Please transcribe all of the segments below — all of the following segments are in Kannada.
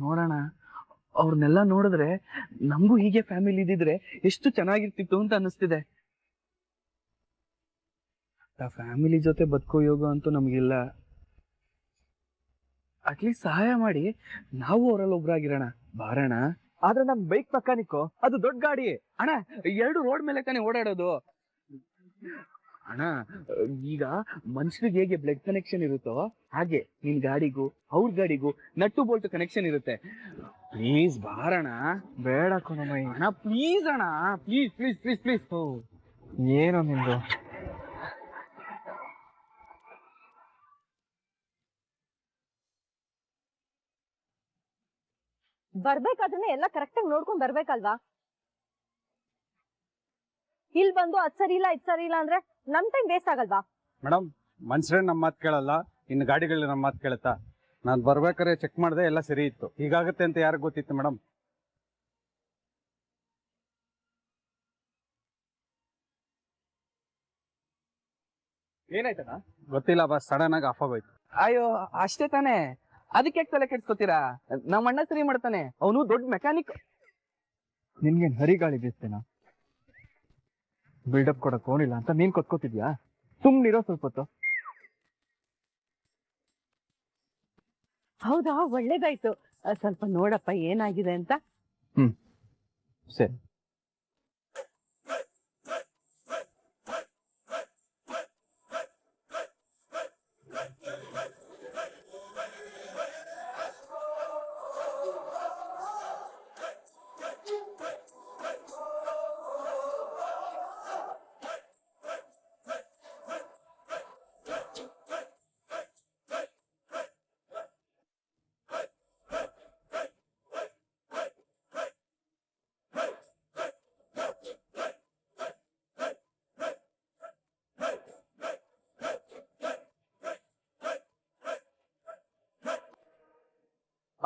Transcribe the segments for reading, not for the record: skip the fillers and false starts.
ನೋಡೋಣ. ಅವ್ರನ್ನೆಲ್ಲ ನೋಡಿದ್ರೆ ನಮಗೂ ಹೀಗೆ ಫ್ಯಾಮಿಲಿ ಇದ್ದಿದ್ರೆ ಎಷ್ಟು ಚೆನ್ನಾಗಿರ್ತಿತ್ತು ಅಂತ ಅನ್ನಿಸ್ತಿದೆ. ಫ್ಯಾಮಿಲಿ ಜೊತೆ ಬದುಕೋ ಯೋಗ ಅಂತೂ ನಮಗಿಲ್ಲ. ಅಟ್ಲೀಸ್ಟ್ ಸಹಾಯ ಮಾಡಿ ನಾವು ಅವರಲ್ಲಿ ಒಬ್ರಾಗಿರೋಣ. ಬಾರಣ. ಆದ್ರೆ ನಮ್ ಬೈಕ್ ಮೆಕ್ಯಾನಿಕ್ ಅದು ದೊಡ್ಡ ಗಾಡಿ ಅಣ್ಣ. 2 ರೋಡ್ ಮೇಲೆ ತಾನೇ ಓಡಾಡೋದು ಅಣ್ಣ. ಈಗ ಮನುಷ್ಯರಿಗೆ ಹೇಗೆ ಬ್ಲಡ್ ಕನೆಕ್ಷನ್ ಇರುತ್ತೋ ಹಾಗೆ ನಿನ್ ಗಾಡಿಗೂ ಅವ್ರ ಗಾಡಿಗೂ ನಟ್ಟು ಬೋಲ್ಟ್ ಕನೆಕ್ಷನ್ ಇರುತ್ತೆ. ಪ್ಲೀಸ್ ಬಾರಣ. ಬೇಡ ಕಣಮೈ ಅಣ್ಣ ಪ್ಲೀಸ್ ಅಣ್ಣ, ಪ್ಲೀಸ್ ಪ್ಲೀಸ್ ಪ್ಲೀಸ್ ಪ್ಲೀಸ್. ಏನೋ ನಿಂದು. ಬರ್ಬೇಕಾದ್ರೆ ಎಲ್ಲ ಕರೆಕ್ಟ್ ಆಗಿ ನೋಡ್ಕೊಂಡ್ ಬರ್ಬೇಕಲ್ವಾ? ಇಲ್ಲಿ ಬಂದು ಅದ್ ಸರಿ ಇಲ್ಲ ಇದ್ ಸರಿ ಇಲ್ಲ ಅಂದ್ರೆ ನಮ್ ಟೈಮ್ ವೇಸ್ಟ್ ಆಗಲ್ವಾ? ಮೇಡಮ್, ಮನುಷ್ಯರೇ ನಮ್ಮ ಮಾತು ಕೇಳಲ್ಲ, ಇನ್ನು ಗಾಡಿಗಳು ನಮ್ಮ ಮಾತು ಕೇಳುತ್ತಾ? ನಾನು ಬರ್ಬೇಕಾದ್ರೆ ಚೆಕ್ ಮಾಡಿದೆ, ಎಲ್ಲ ಸರಿ ಇತ್ತು. ಹೀಗಾಗುತ್ತೆ ಅಂತ ಯಾರಿಗೆ ಗೊತ್ತಿತ್ತು ಮೇಡಮ್? ಏನಾಯ್ತಣ್ಣ? ಗೊತ್ತಿಲ್ಲ ಬಸ್, ಸಡನ್ ಆಗಿ ಆಫ್ ಆಗೋಯ್ತು. ಅಯ್ಯೋ ಅಷ್ಟೇ ತಾನೇ, ಅದಕ್ಕೆ ತಲೆ ಕೆಡ್ಸ್ಕೊತೀರಾ? ನಮ್ಮ ಅಣ್ಣ ಸರಿ ಮಾಡ್ತಾನೆ, ಅವನು ದೊಡ್ಡ ಮೆಕ್ಯಾನಿಕ್. ನಿನ್ಗೇನ್ ಹರಿಗಾಳಿ ಬೀಸ್ತೇನಾ? ಬಿಲ್ಡಪ್ ಕೊಡಕ್ ಹೋಗಿಲ್ಲ ಅಂತ ನೀನ್ ಕೊತ್ಕೋತಿದ್ಯಾ? ಸುಮ್ನಿರೋ ಸ್ವಲ್ಪ ಹೊತ್ತು. ಹೌದಾ, ಒಳ್ಳೇದಾಯ್ತು. ಸ್ವಲ್ಪ ನೋಡಪ್ಪ ಏನಾಗಿದೆ ಅಂತ. ಸರಿ.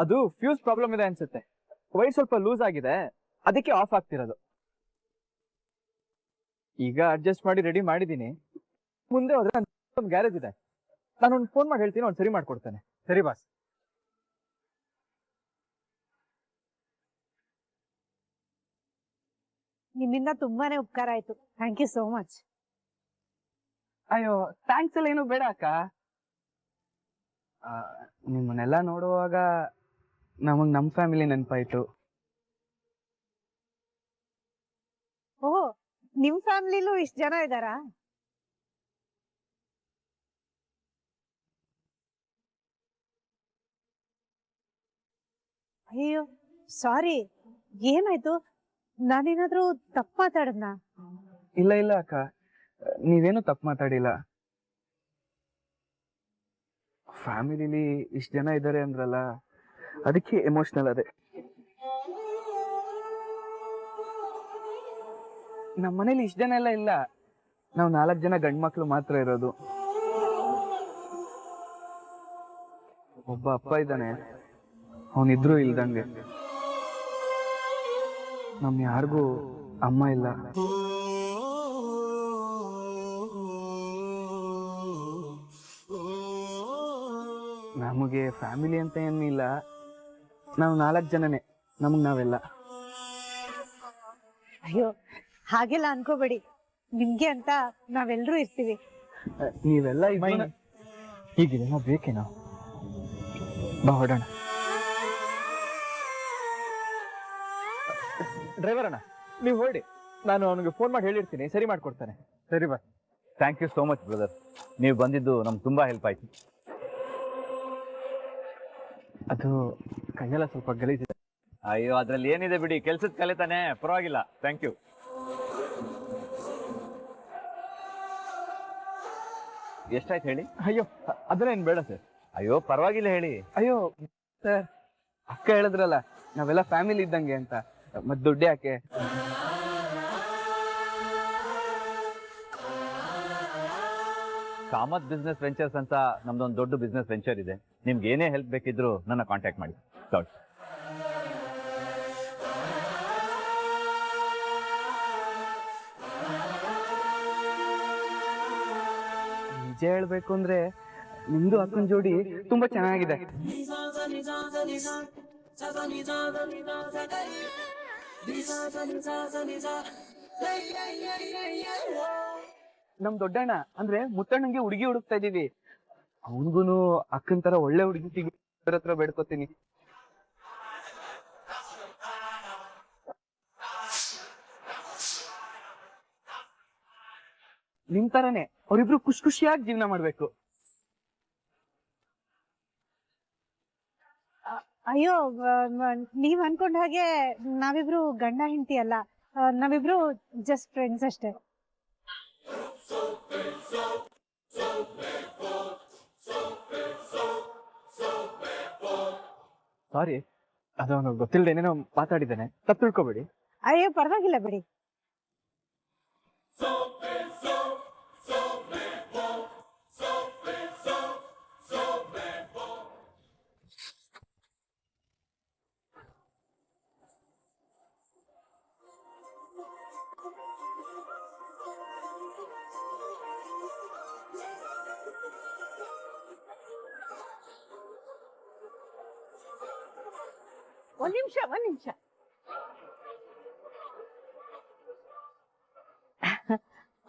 ಅದು ಫ್ಯೂಸ್ ಪ್ರಾಬ್ಲಮ್ ಇದೆ ಅನ್ಸುತ್ತೆ. ವೈರ್ ಸ್ವಲ್ಪ ಲೂಸ್ ಆಗಿದೆ, ಅದಕ್ಕೆ ಆಫ್ ಆಗ್ತಿರೋದು. ಈಗ ಅಡ್ಜಸ್ಟ್ ಮಾಡಿ ರೆಡಿ ಮಾಡಿದೀನಿ. ಮುಂದೆ ಹೋದ್ರೆ ಒಂದು ಗ್ಯಾರೇಜ್ ಇದೆ, ನಾನು ಒಂದು ಫೋನ್ ಮಾಡಿ ಹೇಳ್ತೀನಿ, ಅವ್ನು ಸರಿ ಮಾಡ್ಕೊಡ್ತಾನೆ. ಸರಿ ಬಾಸ್. ನಿಮ್ಮಿಂದ ತುಂಬಾನೇ ಉಪಕಾರ ಆಯ್ತು. Thank you so much. ಅಯ್ಯೋ ಥ್ಯಾಂಕ್ಸ್ ಎಲ್ಲ ಏನು ಬೇಡ ಅಕ್ಕ. ನಿಮ್ಮನ್ನೆಲ್ಲ ನೋಡುವಾಗ ನಮಗ್ ನಮ್ ಫ್ಯಾಮಿಲಿ ನೆನಪಾಯ್ತು. ಓಹೋ, ನಿಮ್ ಫ್ಯಾಮಿಲಿಲೂ ಇಷ್ಟ ಜನ ಇದ್ದಾರಾ? ಅಯ್ಯೋ ಸಾರಿ, ಏನಾಯ್ತು? ನಾನೇನಾದ್ರೂ ತಪ್ಪು ಮಾತಾಡದ್ನಾ? ಇಲ್ಲ ಇಲ್ಲ ಅಕ್ಕ, ನೀವೇನು ತಪ್ಪು ಮಾತಾಡಿಲ್ಲ. ಫ್ಯಾಮಿಲಿಲಿ ಇಷ್ಟ ಜನ ಇದ್ದಾರೆ ಅಂದ್ರಲ್ಲ, ಅದಕ್ಕೆ ಎಮೋಷನಲ್ ಅದೇ. ನಮ್ಮ ಮನೇಲಿ ಇಷ್ಟ ಜನ ಎಲ್ಲ ಇಲ್ಲ, ನಾವು 4 ಜನ ಗಂಡ್ ಮಕ್ಳು ಮಾತ್ರ ಇರೋದು. ಒಬ್ಬ ಅಪ್ಪ ಇದ್ದಾನೆ, ಅವನಿದ್ರು ಇಲ್ದಂಗೆ. ನಮ್ ಯಾರಿಗೂ ಅಮ್ಮ ಇಲ್ಲ. ನಮಗೆ ಫ್ಯಾಮಿಲಿ ಅಂತ ಏನಿಲ್ಲ, ನಾವು 4 ಜನನೇ, ನಮಗ್ ನಾವೆಲ್ಲ. ಅಯ್ಯೋ ಹಾಗೆಲ್ಲ ಅನ್ಕೋಬೇಡಿ, ನಿಮ್ಗೆ ಅಂತ ನಾವೆಲ್ಲರೂ ಇರ್ತೀವಿ. ನೀವೆಲ್ಲ ಹೀಗಿದೆನಾ? ಬೇಕೇನೋ? ಬಾ ಹೊಡೋಣ. ಡ್ರೈವರ್ ಅಣ್ಣ, ನೀವು ಹೊರಡಿ, ನಾನು ಅವನಿಗೆ ಫೋನ್ ಮಾಡಿ ಹೇಳಿರ್ತೀನಿ, ಸರಿ ಮಾಡ್ಕೊಡ್ತಾನೆ. ಸರಿ boss. Thank you so much brother, ನೀವು ಬಂದಿದ್ದು ನಮ್ಗೆ ತುಂಬಾ ಹೆಲ್ಪ್ ಆಯ್ತು. ಅದು ಕೈಯೆಲ್ಲ ಸ್ವಲ್ಪ ಗಲೀಜಿದೆ. ಅಯ್ಯೋ ಅದ್ರಲ್ಲಿ ಏನಿದೆ ಬಿಡಿ, ಕೆಲ್ಸದ ಕಲೆ ತಾನೆ, ಪರವಾಗಿಲ್ಲ. Thank you. ಎಷ್ಟಾಯ್ತು ಹೇಳಿ? ಅಯ್ಯೋ ಅದನ್ನೇನು ಬೇಡ ಸರ್. ಅಯ್ಯೋ ಪರವಾಗಿಲ್ಲ ಹೇಳಿ. ಅಯ್ಯೋ ಸರ್, ಅಕ್ಕ ಹೇಳಿದ್ರಲ್ಲ ನಾವೆಲ್ಲ ಫ್ಯಾಮಿಲಿ ಇದ್ದಂಗೆ ಅಂತ, ಮತ್ ದುಡ್ಡು ಯಾಕೆ? ಕಾಮತ್ ಬಿಸ್ನೆಸ್ ವೆಂಚರ್ಸ್ ಅಂತ ನಮ್ದೊಂದು ದೊಡ್ಡ ಬಿಸ್ನೆಸ್ ವೆಂಚರ್ ಇದೆ. ನಿಮ್ಗೆ ಏನೇ ಹೆಲ್ಪ್ ಬೇಕಿದ್ರು ನನ್ನ ಕಾಂಟ್ಯಾಕ್ಟ್ ಮಾಡಿ. ನಿಜ ಹೇಳ್ಬೇಕು ಅಂದ್ರೆ ನಿಮ್ದು ಅಕ್ಕನ ಜೋಡಿ ತುಂಬಾ ಚೆನ್ನಾಗಿದೆ. ನಮ್ ದೊಡ್ಡಣ್ಣ ಅಂದ್ರೆ ಮುತ್ತಣ್ಣಂಗೆ ಹುಡುಗಿ ಹುಡುಕ್ತಾ ಇದೀವಿ. ಅವನ್ಗುನು ಅಕ್ಕನ್ ತರ ಒಳ್ಳೆ ಹುಡುಗಿ ಹತ್ರ ಬೇಡ್ಕೋತೀನಿ. ನಿಮ್ ತರಾನೇ ಅವ್ರಿಬ್ರು ಖುಷಿಯಾಗಿ ಜೀವನ ಮಾಡ್ಬೇಕು. ಅಯ್ಯೋ ನೀವ್ ಅನ್ಕೊಂಡ ಹಾಗೆ ನಾವಿಬ್ರು ಗಂಡ ಹೆಂಡತಿ ಅಲ್ಲ, ನಾವಿಬ್ರು ಜಸ್ಟ್ ಫ್ರೆಂಡ್ಸ್ ಅಷ್ಟೇ. ಸಾರಿ, ಅದವನು ಗೊತ್ತಿಲ್ಲದೆ ಏನೇನೋ ಮಾತಾಡಿದ್ದೇನೆ, ತಪ್ಪು ತಿಳ್ಕೊಬೇಡಿ. ಅಯ್ಯೋ ಪರವಾಗಿಲ್ಲ ಬಿಡಿ. ಒಂದ್ ನಿಮಿಷ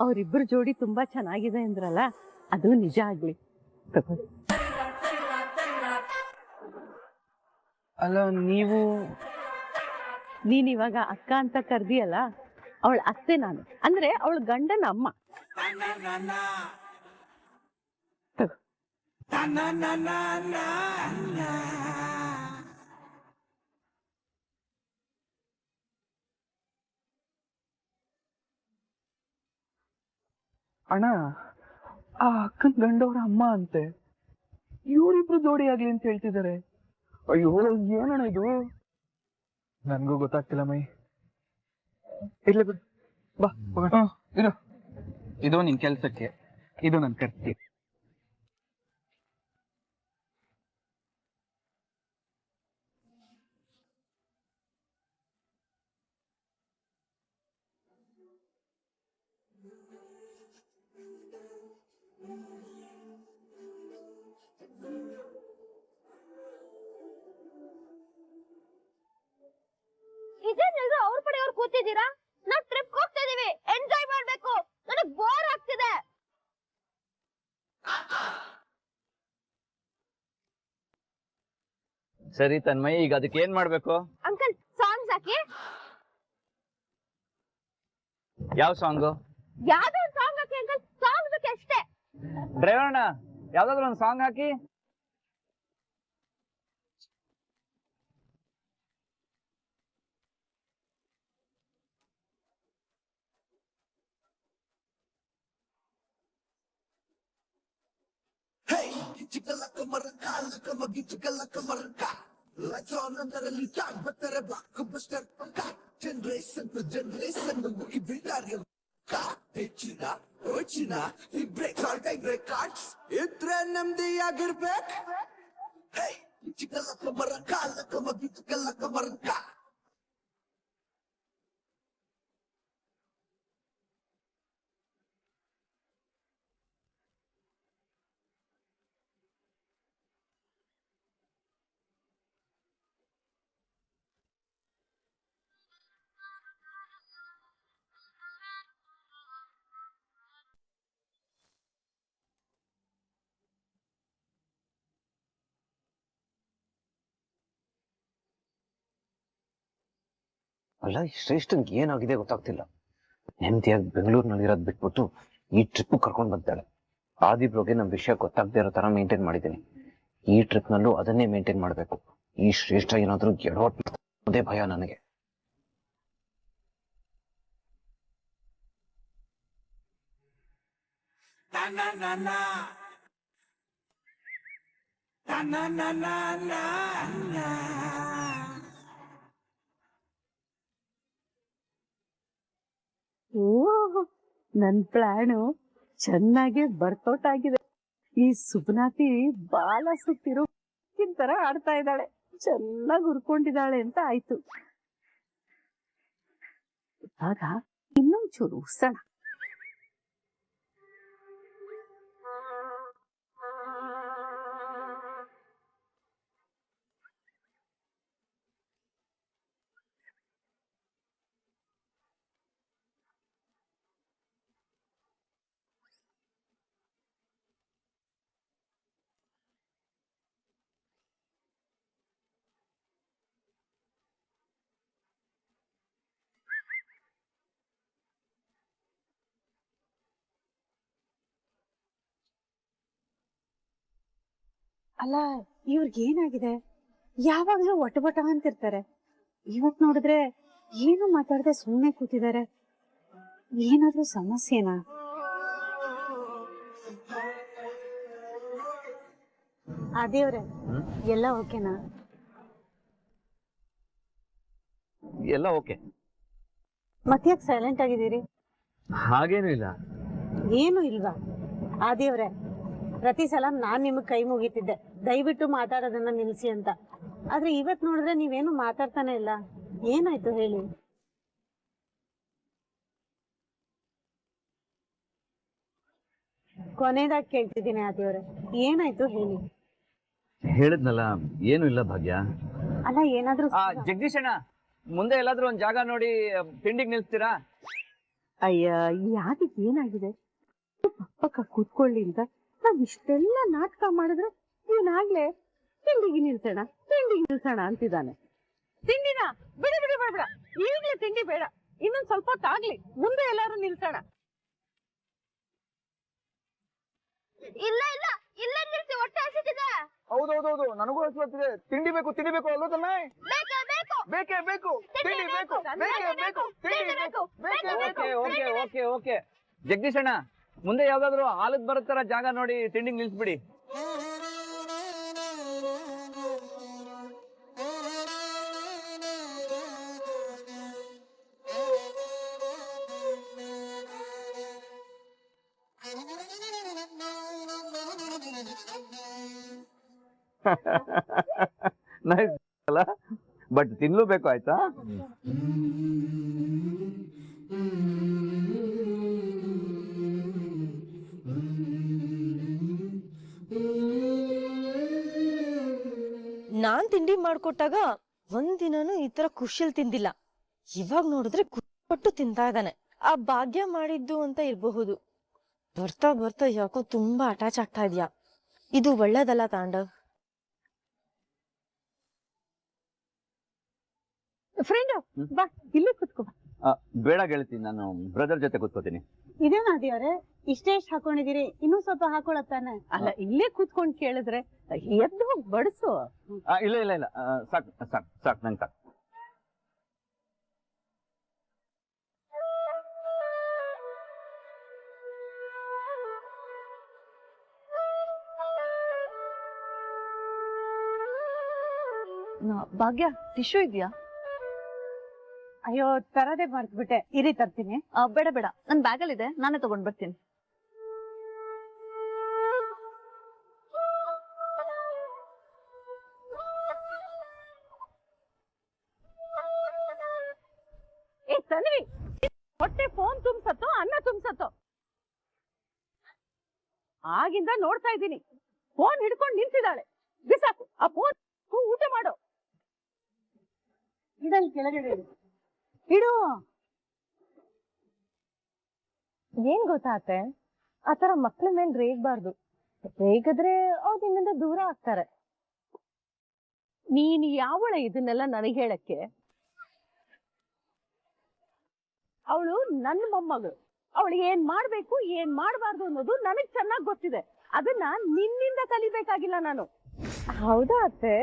ಅವ್ರಿಬ್ರು ಜೋಡಿ ತುಂಬಾ ಚೆನ್ನಾಗಿದೆ ಅಂದ್ರಲ್ಲ, ಅದು ನಿಜ ಆಗ್ಲಿ. ಅಲ್ಲ ನೀವು ನೀನ್ ಇವಾಗ ಅಕ್ಕ ಅಂತ ಕರ್ದಿಯಲ್ಲ, ಅವಳ ಅತ್ತೆ ನಾನು, ಅಂದ್ರೆ ಅವಳ ಗಂಡನ ಅಮ್ಮ. ಅಣ್ಣ, ಆ ಅಕ್ಕನ್ ಗಂಡವ್ರ ಅಮ್ಮ ಅಂತೆ, ಇವರಿಬ್ರು ಜೋಡಿ ಆಗ್ಲಿ ಅಂತ ಹೇಳ್ತಿದ್ದಾರೆ. ಅಯ್ಯೋ ಏನಣ್ಣ ಇದು? ನನ್ಗೂ ಗೊತ್ತಾಗ್ತಿಲ್ಲ ಮೈ. ಇರ್ಲಿ ಬಿಡು, ಬಾ ಇದು ಇದು ನಿನ್ ಕೆಲ್ಸಕ್ಕೆ, ಇದು ನನ್ ಖರ್ಚಿ. ಇದೇನೆಲ್ಲರೂ ಅವ್ರ ಪಡೆಯವ್ರು ಕೂತಿದ್ದೀರಾ? ನಾವ್ ಟ್ರಿಪ್ ಹೋಗ್ತಾ ಇದೀವಿ, ಎಂಜಾಯ್ ಮಾಡ್ಬೇಕು. ನನಗ್ ಬೋರ್ ಆಗ್ತಿದೆ. ಸರಿ ತನ್ಮಯ್, ಈಗ ಅದಕ್ಕೆ ಏನ್ ಮಾಡ್ಬೇಕು? ಅಂಕಲ್ ಸಾಂಗ್ಸ್ ಹಾಕಿ. ಯಾವ ಸಾಂಗು? ಯಾವ್ದೋ ಒಂದು ಸಾಂಗ್ ಹಾಕಿ ಅಂಕಲ್, ಸಾಂಗ್ ಬೇಕು ಅಷ್ಟೇ. ಡ್ರೈವರ್ ಅಣ್ಣ, ಯಾವ್ದಾದ್ರು ಒಂದು ಸಾಂಗ್ ಹಾಕಿ. ಇದ್ರೆ ನೆಮ್ಮದಿ ಆಗಿರ್ಬೇಕು. ಚಿಕ್ಕಲಕ್ಕ ಮರಕ ಲಕ್ಕ ಮಗಿ ಚಿಕ್ಕಲಕ್ಕ ಮರಕ. ಅಲ್ಲ, ಈ ಶ್ರೇಷ್ಠನ್ಗೆ ಏನಾಗಿದೆ ಗೊತ್ತಾಗ್ತಿಲ್ಲ. ನೆಮ್ಮದಿಯಾಗಿ ಬೆಂಗಳೂರಿನಲ್ಲಿರೋದ್ ಬಿಟ್ಬಿಟ್ಟು ಈ ಟ್ರಿಪ್ ಕರ್ಕೊಂಡ್ ಬಂದಾಳೆ. ಆದಿಬ್ರೋಗೆ ನಮ್ ವಿಷಯ ಗೊತ್ತಾಗದೆ ಇರೋ ತರ ಮೇಂಟೈನ್ ಮಾಡಿದ್ದೀನಿ. ಈ ಟ್ರಿಪ್ ನಲ್ಲೂ ಅದನ್ನೇ ಮೇಂಟೈನ್ ಮಾಡ್ಬೇಕು. ಈ ಶ್ರೇಷ್ಠ ಏನಾದ್ರೂ ಎಡವಟ್ ಅದೇ ಭಯ ನನಗೆ. ಓ, ನನ್ ಪ್ಲಾನು ಚೆನ್ನಾಗಿ ಬರ್ಕೌಟ್ ಆಗಿದೆ. ಈ ಸುಬ್ನಾತಿ ಬಾಲ ಸುತ್ತಿರೋ ತರ ಆಡ್ತಾ ಇದ್ದಾಳೆ, ಚೆನ್ನಾಗಿ ಹುರ್ಕೊಂಡಿದ್ದಾಳೆ ಅಂತ ಆಯ್ತು. ಇವಾಗ ಇನ್ನೊಂಚೂರು ಉಸಣ. ಅಲ್ಲ ಇವ್ರಿಗೇನಾಗಿದೆ? ಯಾವಾಗ್ಲೂ ಒಟಬಟ ಅಂತಿರ್ತಾರೆ. ಇವತ್ ನೋಡಿದ್ರೆ ಏನು ಮಾತಾಡದೆ ಸುಮ್ಮನೆ ಕೂತಿದ್ದಾರೆ. ಏನಾದ್ರೂ ಸಮಸ್ಯೆನಾ? ಅದೇವ್ರೆ ಎಲ್ಲ ಓಕೆನಾ? ಎಲ್ಲ ಓಕೆ. ಮತ್ತ್ಯಾಕ್ ಸೈಲೆಂಟ್ ಆಗಿದ್ದೀರಿ? ಹಾಗೇನು ಇಲ್ಲ. ಏನು ಇಲ್ವಾ? ಆದಿಯವ್ರೆ, ಪ್ರತಿ ಸಲ ನಾನ್ ನಿಮಗ್ ಕೈ ಮುಗಿತಿದ್ದೆ ದಯವಿಟ್ಟು ಮಾತಾಡೋದನ್ನ ನಿಲ್ಸಿ ಅಂತ. ಆದ್ರೆ ಇವತ್ ನೋಡಿದ್ರೆ ನೀವೇನು ಮಾತಾಡ್ತಾನೆ ಇಲ್ಲ. ಏನಾಯ್ತು ಹೇಳಿ? ಕೊನೆದಾಗಿ ಕೇಳ್ತಿದ್ದೀನಿ ಆದಿಯವ್ರೆ, ಏನಾಯ್ತು ಹೇಳಿ? ಹೇಳಿದ್ನಲ್ಲ, ಏನು ಇಲ್ಲ ಭಾಗ್ಯ. ಅಲ್ಲ ಏನಾದ್ರೂ ಜಗದೀಶ್ ಅಣ್ಣ, ಮುಂದೆ ಎಲ್ಲಾದ್ರೂ ಒಂದ್ ಜಾಗ ನೋಡಿ ತಿಂಡಿಗೆ ನಿಲ್ಸ್ತೀರಾ? ಅಯ್ಯ ಯಾಕೆ ಏನಾಗಿದೆ? ಪಕ್ಕ ಕೂತ್ಕೊಳ್ಳಿ ಅಂತ ನಾವ್ ಇಷ್ಟೆಲ್ಲ ನಾಟಕ ಮಾಡಿದ್ರೆ ಇವನಾಗ್ಲೇ ತಿಂಡಿಗೆ ನಿಲ್ಸೋಣ ಅಂತಿದ್ದಾನೆ. ತಿಂಡಿನ ಬಿಡ ಬಿಡ ಬಿಡ ಬಿಡ, ಈಗ್ಲೇ ತಿಂಡಿ ಬೇಡ, ಇನ್ನೊಂದ್ ಸ್ವಲ್ಪ ಹೊತ್ತಾಗ್ಲಿ, ಮುಂದೆ ಎಲ್ಲಾರು ನಿಲ್ಸೋಣ. ಇಲ್ಲ ಇಲ್ಲ ಇಲ್ಲೇ ನಿಲ್ಸಿ, ಹೊಟ್ಟೆ ಹಸಿತಿದೆ. ಹೌದೌದೌದು, ನನಗೂ ಹಸಿವಾಗ್ತಿದೆ. ತಿಂಡಿ ಬೇಕು ಅಲ್ವಾ ತಮ್ಮ? ಬೇಕೇ ಬೇಕು, ತಿಂಡಿ ಬೇಕು, ಬೇಕೇ ಬೇಕು, ತಿಂಡಿ ಬೇಕು, ಬೇಕೇ ಬೇಕು. Okay okay okay. ಜಗದೀಶ್ ಅಣ್ಣ, ಮುಂದೆ ಯಾವ್ದಾದ್ರು ಹಾಲದ್ ಬರುತ್ತಾರ ಜಾಗ ನೋಡಿ ತಿಂಡಿಗೆ ನಿಲ್ಸ್ಬಿಡಿ. ನೈಸ್ ಅಲ್ಲ, ಬಟ್ ತಿನ್ಲೂಬೇಕು ಆಯ್ತಾ? ನಾನ್ ತಿಂಡಿ ಮಾಡ್ಕೊಟ್ಟಾಗ ಒಂದಿನನು ಈ ತರ ಖುಷಿಲ್ ತಿಂದಿಲ್ಲ. ಇವಾಗ ನೋಡಿದ್ರೆ ಖುಷಿಪಟ್ಟು ತಿಂತಾ ಇದ್ದಾನೆ. ಆ ಭಾಗ್ಯ ಮಾಡಿದ್ದು ಅಂತ ಇರಬಹುದು. ಬರ್ತಾ ಬರ್ತಾ ಯಾಕೋ ತುಂಬಾ ಅಟ್ಯಾಚ್ ಆಗ್ತಾ ಇದ್ಯಾ. ಇದು ಒಳ್ಳೇದಲ್ಲ ತಾಂಡವ್. ಫ್ರೆಂಡ್ ಬಾ, ಇಲ್ಲಿ ಕುತ್ಕೋ. ಬೇಡ ಗೆಳತಿ, ನಾನು ಬ್ರದರ್ ಜೊತೆ ಕೂತ್ಕೋತೀನಿ. ಇದೇನ ಆದಿಯವ್ರೆ, ಇಷ್ಟೇ ಎಷ್ಟು ಹಾಕೊಂಡಿದೀರಿ? ಇನ್ನೂ ಸ್ವಲ್ಪ ಹಾಕೊಳತ್ತಾನೆ. ಅಲ್ಲ ಇಲ್ಲೇ ಕೂತ್ಕೊಂಡ್ ಕೇಳಿದ್ರೆ ಎದ್ದು ಹೋಗಿ ಬಡಿಸು. ಇಲ್ಲ ಇಲ್ಲ ಇಲ್ಲ, ಸಾಕು ಸಾಕು ಸಾಕು, ನಂಗೆ ಸಾಕು. ಭಾಗ್ಯ, ಟಿಶ್ಯೂ ಇದೆಯಾ? ಅಯ್ಯೋ ತರದೇ ಮರ್ತ್ಬಿಟ್ಟೆ, ಇರಿ ತರ್ತೀನಿ. ಬೇಡ ಬೇಡ, ನನ್ ಬ್ಯಾಗಲ್ಲಿ ಇದೆ, ನಾನೇ ತಗೊಂಡ್ ಬರ್ತೀನಿ. ಏ ತನ್ವಿ, ಹೊಟ್ಟೆ ಫೋನ್ ತುಂಬ್ಸತ್ತೋ ಅನ್ನ ತುಂಬ್ಸತ್ತೋ? ಆಗಿಂದ ನೋಡ್ತಾ ಇದ್ದೀನಿ, ಫೋನ್ ಹಿಡ್ಕೊಂಡು ನಿಂತಿದ್ದಾಳೆ. ಬಿಸಾಕು ಆ ಫೋನ್, ಊಟ ಮಾಡು. ಇಡಲ್ ಕೆಳಗಡೆ ಇಡು. ಏನ್ ಗೊತ್ತಾತೆ, ಆತರ ಮಕ್ಳ ಮೇಲೆ ರೇಗ್ಬಾರ್ದು. ರೇಗಿದ್ರೆ ಅವ್ರು ನಿಮ್ಮಿಂದ ದೂರ ಆಗ್ತಾರೆ. ನೀನ್ ಯಾವಳ ಇದನ್ನೆಲ್ಲ ನನಗೆ ಹೇಳಕ್ಕೆ? ಅವಳು ನನ್ನ ಮೊಮ್ಮಗಳು. ಅವಳು ಏನ್ ಮಾಡ್ಬೇಕು ಏನ್ ಮಾಡ್ಬಾರ್ದು ಅನ್ನೋದು ನನಗ್ ಚೆನ್ನಾಗ್ ಗೊತ್ತಿದೆ. ಅದನ್ನ ನಿನ್ನಿಂದ ಕಲಿಬೇಕಾಗಿಲ್ಲ ನಾನು. ಹೌದಾ ಅತ್ತೆ?